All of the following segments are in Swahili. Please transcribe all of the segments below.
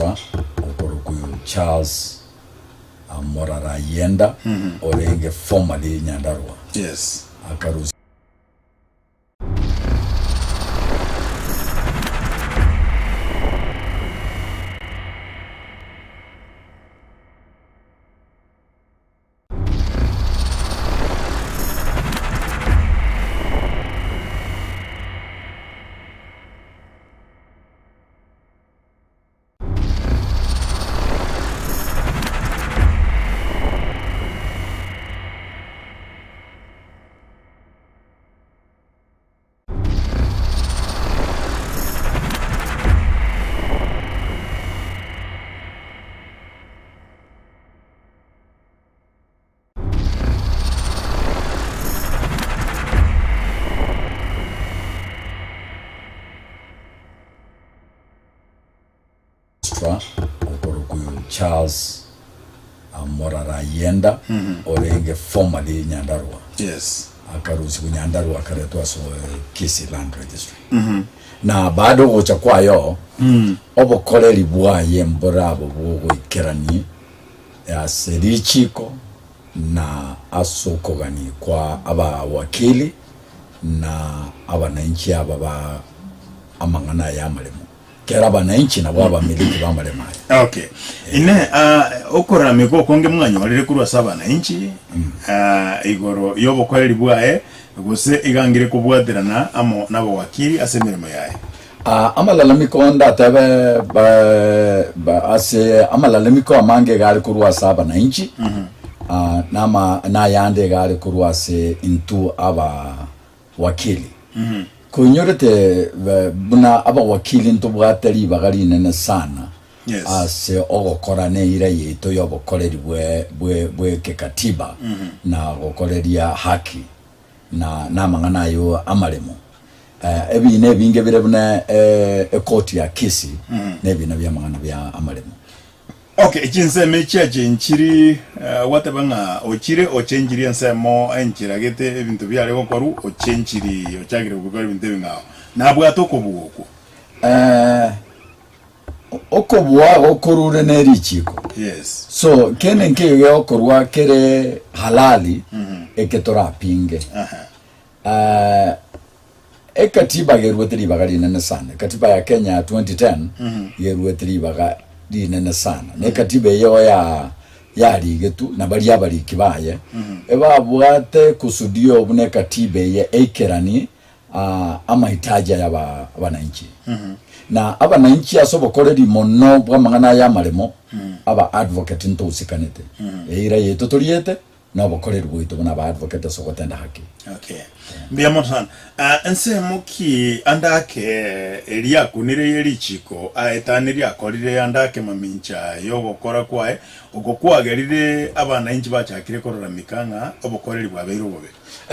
Registrar okorokuyu Charles Morara yenda orenge formally Nyandarua. Yes. Akaruzi okorokuyu Charles Morara yenda orenge formally Nyandarua. Yes. Akaruzi ku Nyandarua akaretwa so KISII land registry. Na bado gocha kwayo obokoreri bwaye mborabo bwogoikerani ya serichiko na asokogani kwa aba wakili na abananchi aba ba amangana ya malemo kera abananchi na baba miliki ba malemo. Okay. Ine okora meko konge mwanya walire kurwa saba na inchi igoro yobo kweli bwae gose igangire kubwadirana amo nabo wakili asemirimo yae. Amalalamiko ndatabe ba ase amalalamiko amange gali kurwa saba na inchi na yande gali kurwa se into aba wakili. Kunyorete buna aba wakili into bwatari bagali nene sana. Yes. Ase ogokorane ira yeto yobokoreri bwe kekatiba na gokoreri ya haki na mangana yo amalemo. Ebi ne binge birebuna ekoti ya KISII nebi na byamangana bya amalemo. Okay, chinse mecha chenchiri watabanga ochire ochenjiri nsemo enchira gete ebintu byale gokoru ochenchiri ochagire gukora ebintu bingaho nabwo atokobuko okobwa okorure nerichiko. Yes. So kene nke okorwa kere halali eketora pinge. Ekatiba yerwetri bagari nene sana. Katiba ya Kenya 2010 yerwetri bagari nene sana. Ne katiba yo ya ligetu na bali abali kibaye. Eba bwate kusudio bune katiba ye ekerani amahitaji ya abananchi. Na abananchi asobokoreri mono bwamangana ya malemo aba advocate nto usikanete. Eira yeto toriete na bokoreri bwito na ba advocate sokotenda haki. Okay. Biamosan ense muki andake elia kunire yerichiko aetaniri akorire andake mamincha yogokora kwae ogokwagerire abananchi bachakire korora mikanga obokoreri bwabeiro bobe.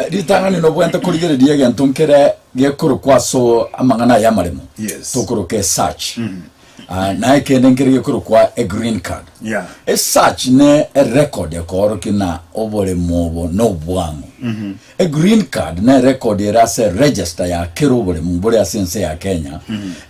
Ritangani no bwenta kurigereria gentunkere gekuru kwaso amangana ya malemo. Yes. Tokoro ke search. Na ekendengere gekuru kwa a green card. Yeah. A search ne a record yakoro kina obole mobo no bwangu. A green card ne record era se register ya kirobole mbole asense ya Kenya.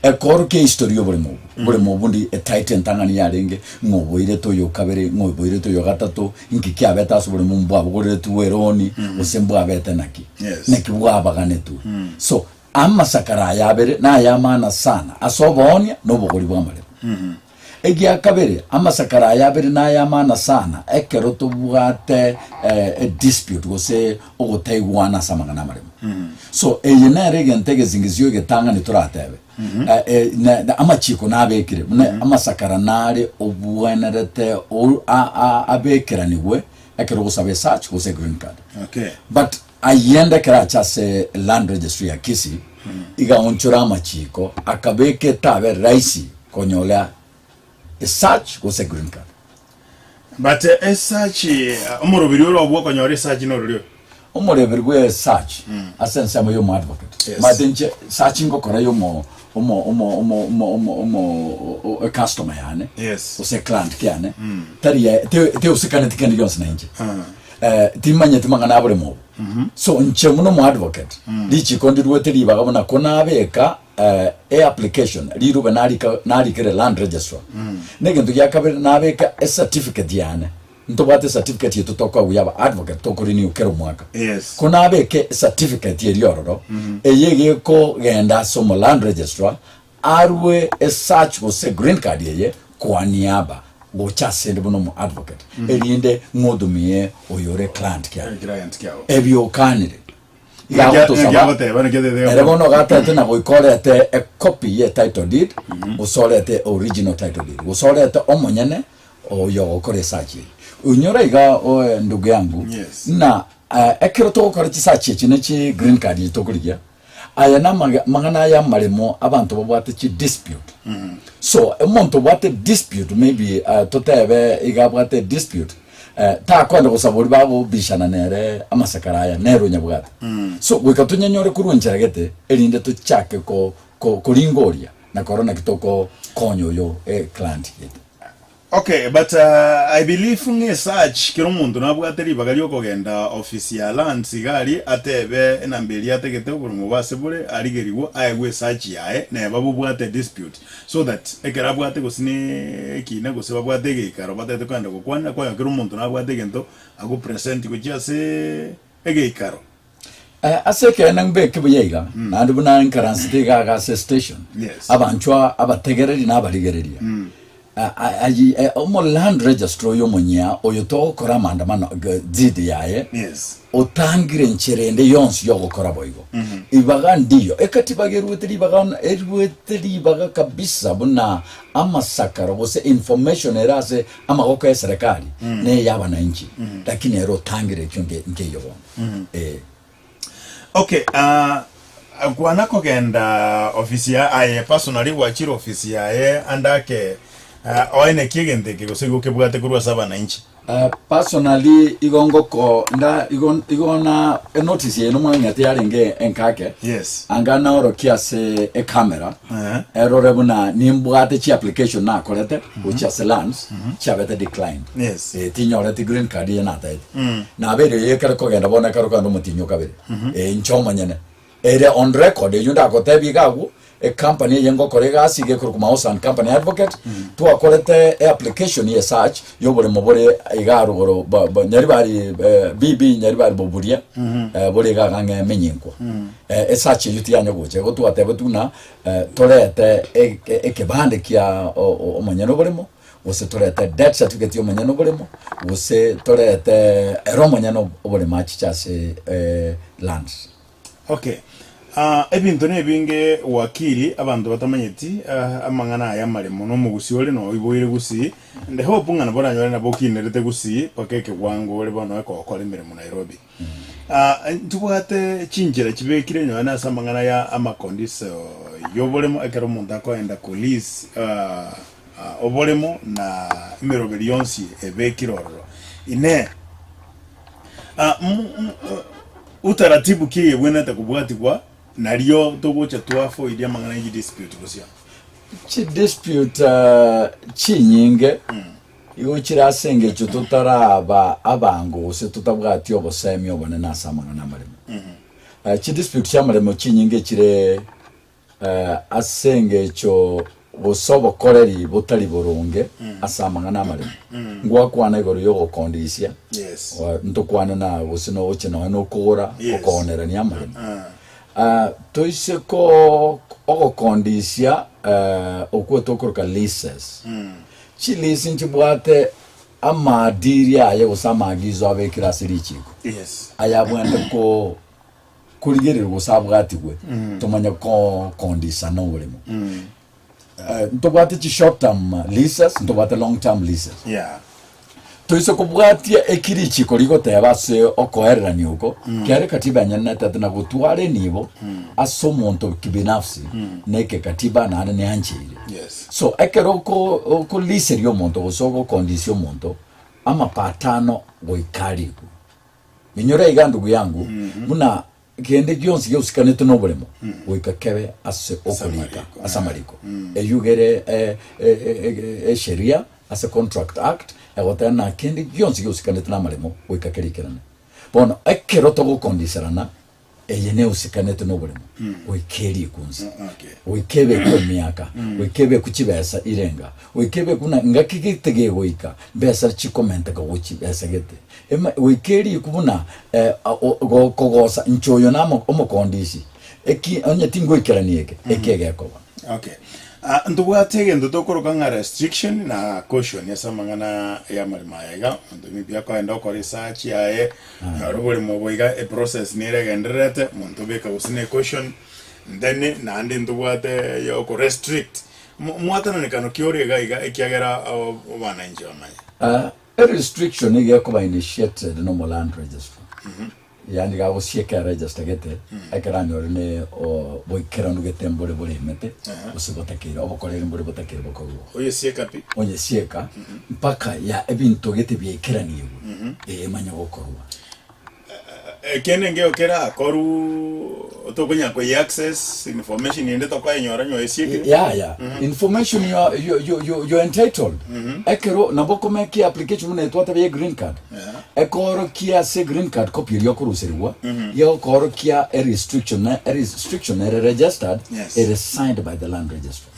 E koro ke history obole mobo. Bole mobo ndi a title tangani ya renge ngobo ile to yo kabere ngobo ile to yo gatatu inkiki abeta so bole mumbo abogore tuweroni osembo abeta naki. Yes. Neki bwabaganetu. So amasakara yabere na yamana sana asobonya no bogori bwamale. Egia kabere amasakara yabere na yamana sana ekero to bwate a dispute gose ogotaiwana samangana mare. So eyena regentege zingizyo getanga ni turatebe. Na amachiko nabekire amasakara nare obwenerete abekira niwe ekero gosabe search gose green card. Okay. But ayenda keracha se land registry ya KISII iga onchura machiko akabeke tabe raisi konyola a search gose green card. But a search umurubiri oro obwo konyora search no ryo umurubiri gwe search asense mo yo advocate. Yes. Madenche searching gokora yo mo a customer yane. Yes. Ose client kyane. Tari te usikane tikani yonse na nje. Timanye timangana abule mo. so nche muno mu advocate lichi kondi ruweteri bagabona kona beka application liruba nari kere land registrar nege ndu yakabere nabeka a certificate yane ntobate certificate yetu toka uyaba advocate toko renew kero mwaka kona beke certificate yeriororo eyege ko genda somo land registrar arwe a search go se green card yeye kwa niaba gocha sende buno mu advocate elinde modumie oyore client kya ebyo kanire ya to saba erebono gata tena goikore ate a copy ye title deed usole ate original title deed usole ate omonyene oyo okore search unyora iga o ndugu yangu na ekero to okore search chinechi green card yitokuriya aya na magana ya maremo abantu babwate chi dispute so umuntu bwate dispute maybe totebe igabwate dispute ta kwanda kusaburi babo bishana nere amasakaraya nero nyabwate so wikatunyanyore kurunjira gete elinde tuchake ko kuringoria na corona kitoko konyo yo client gete. Okay, but I believe nge search kiro muntu nabwateri bagali okogenda office ya land sigari atebe enambeli ategete buri mubase bure arigeriwo ayegwe search yae na babubwate dispute so that ekerabwate gusine kine guseba bwate geikaro batete kwanda gukwana kwa kiro muntu nabwate gento ago present kujase egeikaro aseke nangbe kibuyega nandi buna currency ga station abanchwa abategereri nabaligereria omo land registrar yo munya oyoto kora maandamano zidi yae otangire ncherende yonsi yo gukora boigo ibaga ndiyo ekatibagerueteri baga kabisa buna amasakaro bose information erase amagoko ya serikali ne yaba na nchi lakini ero tangire kyonge ngeyo okay kwana kogenda ofisi ya aye personally wachiro ofisi ya andake oine kigende kigosego kebwate kurwa saba na inchi personally igongo ko nda igona a notice ye no mwanya te yaringe enkake angana oro kiase a camera error buna nimbwate chi application na korete which as lands chabete decline tinyore ti green card ye na ta na bere ye kare ko genda bona karo kando mutinyo kabere nchoma nyene ere on record yunda ko tebi gagu a company yengo korega sige kurukuma osan company advocate to akorete application ye search yobore mobore igaru goro nyari bari bb nyari bari boburia bore ga gange menyinko e search yuti yanyo goche go to atebe tuna torete ekebande kia omanyano boremo wose torete death certificate yo manyano boremo wose torete eromanyano obore match chase lands. Okay. Ebintu nebinge wakili abantu batamanyeti amangana ya maremo no mugusiole no iboire gusi nde hope ngana bora nyore na bokinerete gusi pakeke wango ole bano ekokora imirimo Nairobi ntubwate chinjira kibekire nyona samangana ya amakondiso yobolemo ekero muntu akoenda polisi obolemo na imerobelionsi ebekiroro ine utaratibu kiye bwena takubwati kwa nariyo togocha twafo idia mangana yi dispute gusya chi dispute chi nyinge igo chirasenge cyo tutaraba abango se tutabwati obosemi obone nasamangana marimo chi dispute chamaremo chi nyinge chire asenge cyo bosobo koreri botari borunge asamangana marimo ngwa kwana igoro yo kondisia ntokwana na gusino ochino no kora okonera ni amarimo toise ko okondisia okwotokorka leases chi leasing chibwate amadiri aye gusamagizo abekira sirichiko ayabwende ko kurigerera gusabwati gwe tomanya ko kondisa no burimo ntobwate chi short term leases ntobwate long term leases toise kubwatia ekirichi korigo tebase okoerera nyuko kare katiba nyana tatana gutware nibo asomonto kibinafsi neke katiba na ne anchire so ekero ko lease ryo monto osogo condition monto ama patano goikariku minyora igandugu yangu muna kende gyonsi yosikane no bulemo goikakebe ase okolika asamariko eyugere sheria as a contract act egotana kendi gyonsi yosikane tuna maremo goikakerikirana bono ekero to gukondiserana eyene usikanete no bulimo wekeri kunzi wekebe ko miaka wekebe kuchibesa irenga wekebe kuna ngakigitege goika besa chikomenta go chibesa gete ema wekeri kubuna kogosa nchoyo namo omokondisi eki onye tingo ikeranieke ekege ko okay nduwatege ndotokoroka nga restriction na caution yasamangana ya malimaya ndo byako enda ko research yae narobole moboiga a process niregenderete muntu beka usine caution then nandi nduwate yo ko restrict mwatana nekano kiorega iga ekiagera bana nje amanya a restriction ige ko ba initiated no land registry yani ga osieka register gete akarani orne o boikerandu gete mbore bore mete usibotakira obokorera mbore botakira bokogo oye sieka pi oye sieka mpaka ya ebintu gete biekerani manya bokorwa kenenge okera koru otokonya ko access information inde to kwa nyora nyo esieke information you entitled ekero naboko make application ne twata be green card ekoro kia se green card copy yo kuruseriwa yo koro kia a restriction registered it is signed by the land registry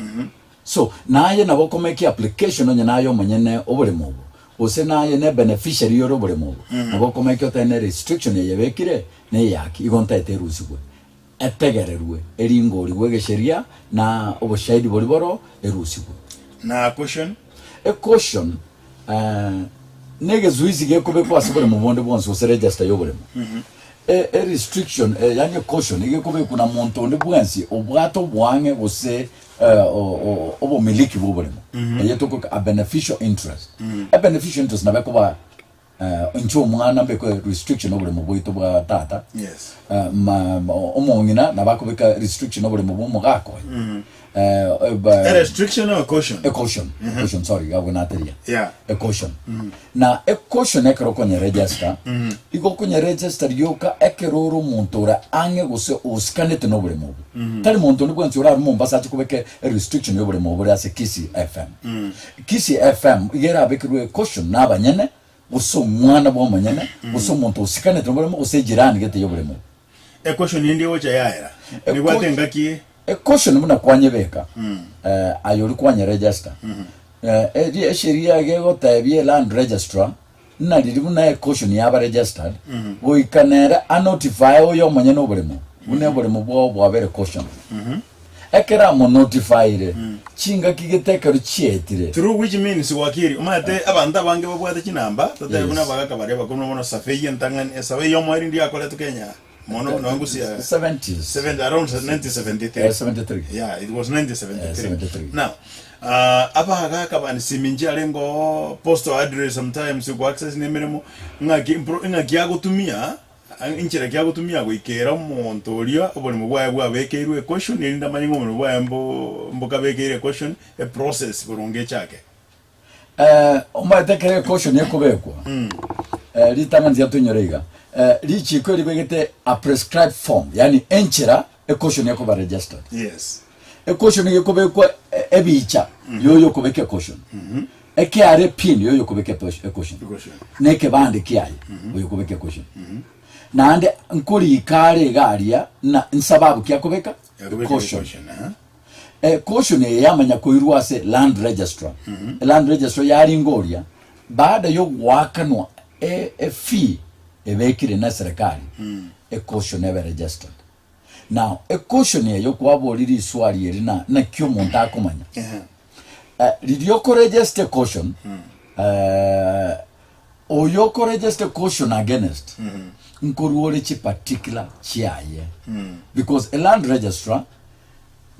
so naye naboko make application onye nayo manyene obolemo ose naye ne beneficiary yo obolemo naboko make otene restriction yebekire ne yaki igonta eterusigwe etegererwe eringo riwege sheria na oboshahidi boliboro erusigwe na caution caution nege zuizi ge kobe kwa sibole mu bonde bonse o register yo bolemo restriction yani caution ge kobe kuna monto nde bwansi obwato bwange bose obo miliki bo bolemo yetoko a beneficial interest a beneficial interest na bekoba ncho mwana beko restriction obule muboito bwa tata yes omongina na bakobeka restriction obule mubo gako a restriction or caution caution sorry I will not tell you a caution na a caution ekero konya register iko konya register yoka ekeroro montora ange gose oskanete nobule mubo tali monto ni bwanzi ora mumba sa chikobeke restriction obule mubo ase KISII FM KISII FM igera bekerwe caution na banyene uso mwana bo manyana uso muntu usikane trombole use jirani gete yobolemo e caution ndi ocha yaera ni gwatenga ki e caution muna kwanyebeka ayori kwanye register di sheria gego tabie land registrar na didi muna e caution yaba registered wo ikanera a notify oyo manyana obolemo muna obolemo bo abere caution ekera mo notify chinga kigetekero chietire through which means wakiri umate abanda bange babwate kinamba totabuna bagaka bareba kuno mono safeyi ntangani sawe yo mwari ndi akole to Kenya mono nangu sia 70s around 1973 73 it was 1973 now apa haka bani siminji alengo postal address sometimes you access nemeremo ngaki agotumia inchira kya gutumia gwikera monto oria obone mubwaye bwabekeirwe caution irinda manyingo mubwaye mboka bekeire caution a process burunge chake omatekere caution yakobekwa litanganzia tunyorega lichiko libegete a prescribed form yani enchira a caution yakoba registered yes a caution yakobekwa ebicha yoyo kobeke caution ekiare pin yoyo kobeke caution neke bande kiaye yoyo kobeke caution nande nkuri ikare garia na nsababu kyakobeka caution caution yamanya koirwase land registrar land registrar yari ngoria baada yo wakanwa fee ebekire na serikali caution ever registered now caution yo kwaboliri swali erina na kyo monta akomanya lidio ko register caution oyo ko register caution against nkoruole chi particular chiaye because a land registrar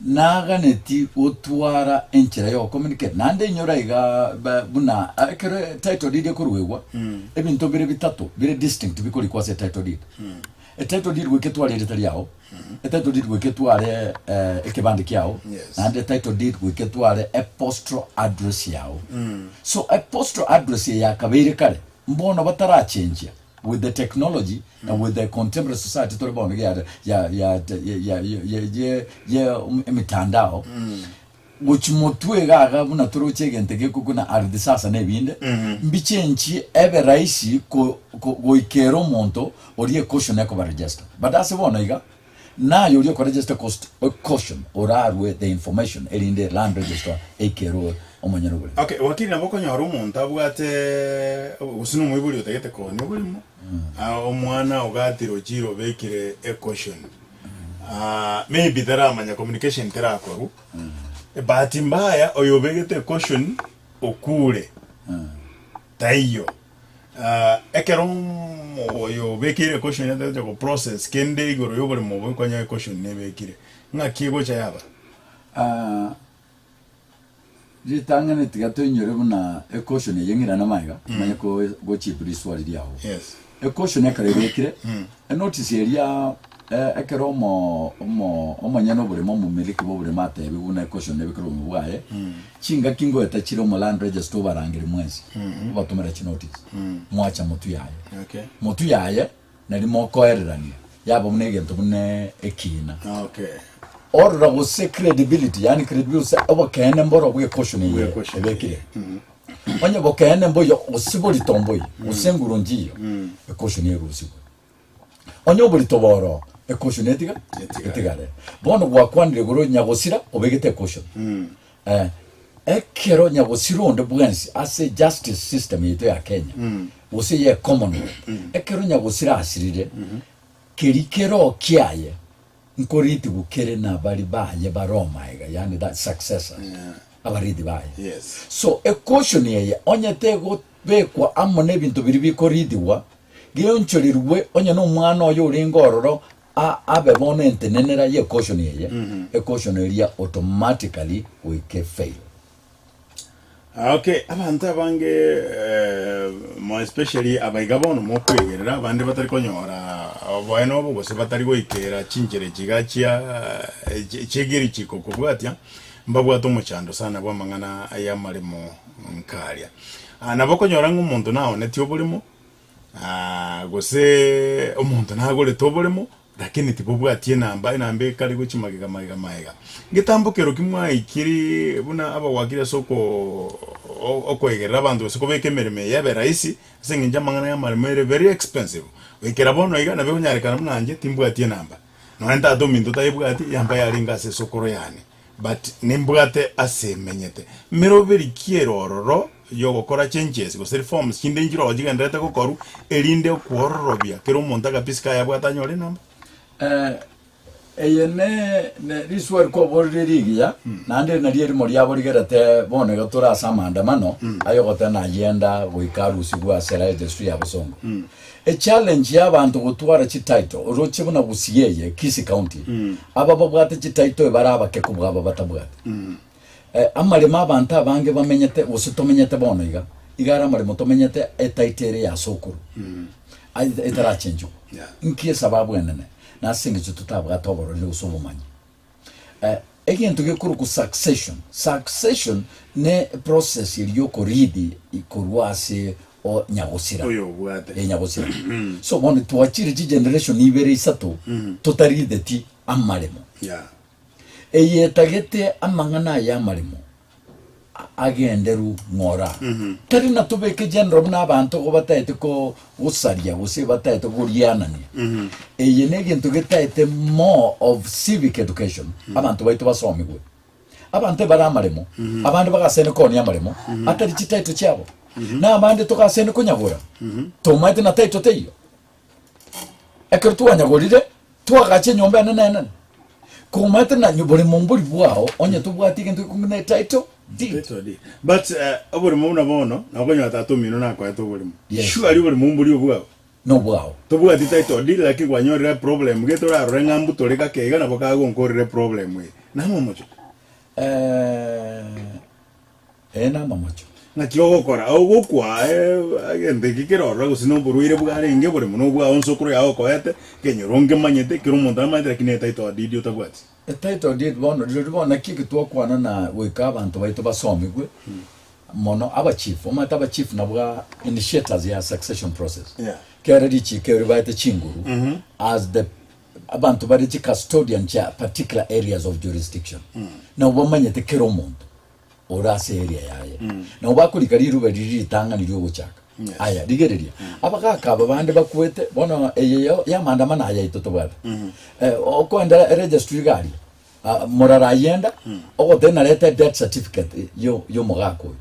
naganeti otwara enchira yo communicate nande nyora iga buna akere title deed koruwewa ebinto bire bitatu bire distinct bikoli kwa se title deed a title deed weketwale retali yao a title deed weketwale ekebande kyao and a title deed weketwale a postal address yao so a postal address ya kabere kale mbona batara change with the technology and with the contemporary society to about ya mitandao gochimotwe gaga buna turuche gente ke kukuna ardhi sasa nebinde mbichenchi ebe raisi go ikero monto orie caution yako ba register but asibona iga na yorio ko register cost caution orarwe the information elinde land register ekero omanyano gole. Okay, wakili naboko nyaru monto abwate usinu mwibuli utegete ko ni bulimo omwana ogatiro jiro bekire e caution maybe there amanya communication terakoru bahati mbaya oyobegete caution okure taiyo ekerom oyobekire caution yate ko process kende igoro yobole mo kwanya caution nebekire ngakigo cha yaba jitangane tigato nyore buna e caution yengira na maiga manya ko go chipri swali yawo yes e caution yakarebekire e notice area ekeromo omanyano bure mo mumiliki bo bure mate bibuna caution nebikiro mu bwaye chinga kingo etachiro mo land register barangire mwezi batumira chi notice mwacha mutu yaye okay mutu yaye nari mo koererania yabo munege ntubune ekina okay order was credibility yani credibility abo kene mboro bwe caution ye ebekire onye bo kene mboyo osiboli tomboyi osenguro njiyo e caution ye rusibo onye obuli toboro e caution etigare bono gwakwanire goro nyagosira obegete caution ekero nyagosira onde bwensi ase justice system yeto ya Kenya ose ye common ekero nyagosira asirire kerikero kiaye nkoriti bukere na bari baye baroma ega yani that successor abaridi baye yes so a caution ye onye tego bekwa amone bintu biri bikoridiwa gionchorirwe onye no mwana oyo ringororo abe bonente nenera ye caution ye a caution area automatically we can fail. Okay, abantu abange mo especially abaigabano mo kwegerera abandi batari konyora obweno obo gose batari goikera chinjere chigachia chegeri chiko kubwatya mbabwato muchando sana bwa mangana ayamarimo nkaria nabokonyora ngumuntu nawo netyo bulimo gose omuntu nagole to bulimo lakini tibubwatie namba kali guchimagega maiga ngitambukero kimwa ikiri buna aba wakire soko okwegerera abantu soko bekemereme yabe raisi senginja mangana ya maremere very expensive wekera bono iga na bekunyarekana mnanje timbwatie namba no enta dominto taibwati yamba yaringa se sokoro yani but nimbwate asemenyete meroberi kierororo yogokora changes go reforms kindenjiro ojigendete gokoru erinde kwororobia kero monta kapiska yabwata nyore namba eyene ne riswer ko boririgia nande na rieri mori aborigerete bone gatura Maandamano ayogota na agenda goikarusi gwa sera registry abosongo a challenge y'abantu gutwara chi title uroche buna busiyeye KISII county aba babwate chi title baraba ke kubwaba batabwate amarema abantu abange bamenyete usitomenyete bono igara amaremo tomenyete e title ya sokuru etara change nkie sababu enene na singi tutabwa toboro le usobomanyi again tugekuru ku succession ne process iliyo koridi ikorwase o nyagosira oyo bwate nyagosira so one tuachire generation ibere isato totaride ti amaremo eyetagete amangana ya maremo agenderu ngora tari na tubeke general n'abantu go batayete ko usaria gose batayete gurianani eyenege ntugetaite more of civic education abantu baito basomigwe abantu baramaremo abantu bagasene ko ni amaremo atari chitaito cyabo na abandi tukasene kunyagura tomaite na taito teyo ekertu wanyagurire twagache nyomba nana kumate na nyubore mumburi bwao onye tubwati kintu kumene taito but oburi muna bono nakonyo atatu mino na kwa to buri sure ari buri mumburi bwao no bwao tubwati taito deal lakini kwanyorera problem getora rengambu toleka kega na bakago nkorire problem we na momocho na momocho na kyogokora ogokwa agende kikero gusino buruire bware nge buri muno bwa onsokuru yawo koyete kenyoronge manyete kirumonda manyete kineta ito didi utabwati title deed bono ribona kiki twakwana na weka abantu baito basomigwe mono aba chief omata aba chief nabwa initiators ya succession process kera dichi kera baite chinguru as the abantu bari custodian cha particular areas of jurisdiction na ubamanye te kero muntu orase area yaye na ubakuri riruba riritanga niryo guchaka aya digereria abakaka babande bakwete bona eyo ya maandamano aya itotobata okwenda registry gari Morara yenda ogothena leta death certificate yo mogako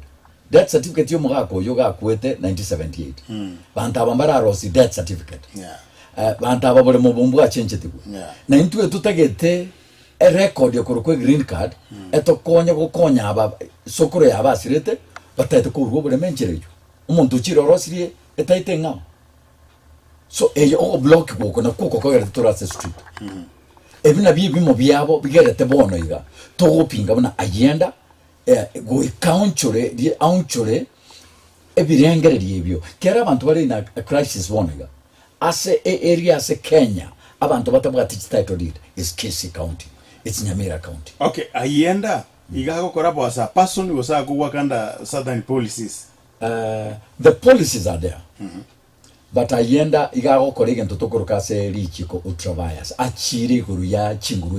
death certificate yo mogako yo gakwete 1978 bantaba mbararosi death certificate bantaba bole mubumbu achenjetiku na intwe tutagete a record yo kurukwe green card etokonya gukonya aba sokoro yabasirete batete kurwo bole mencherejo umuntu chiro rosirie etaite nga so eyo o block boko na kuko ko yere turase street ebina bimo byabo bigerete bono iga togopinga bana agenda go country di country ebirengere byebyo kera abantu bari na crisis bonega ase area ase Kenya abantu batabwa title deed is KISII county, it's Nyamira county. Okay, ayenda igago korabo as a person was a go wakanda southern policies. The policies are there. But ayenda igago korege ntotokoro kase lichiko ultravias achiri guru ya chinguru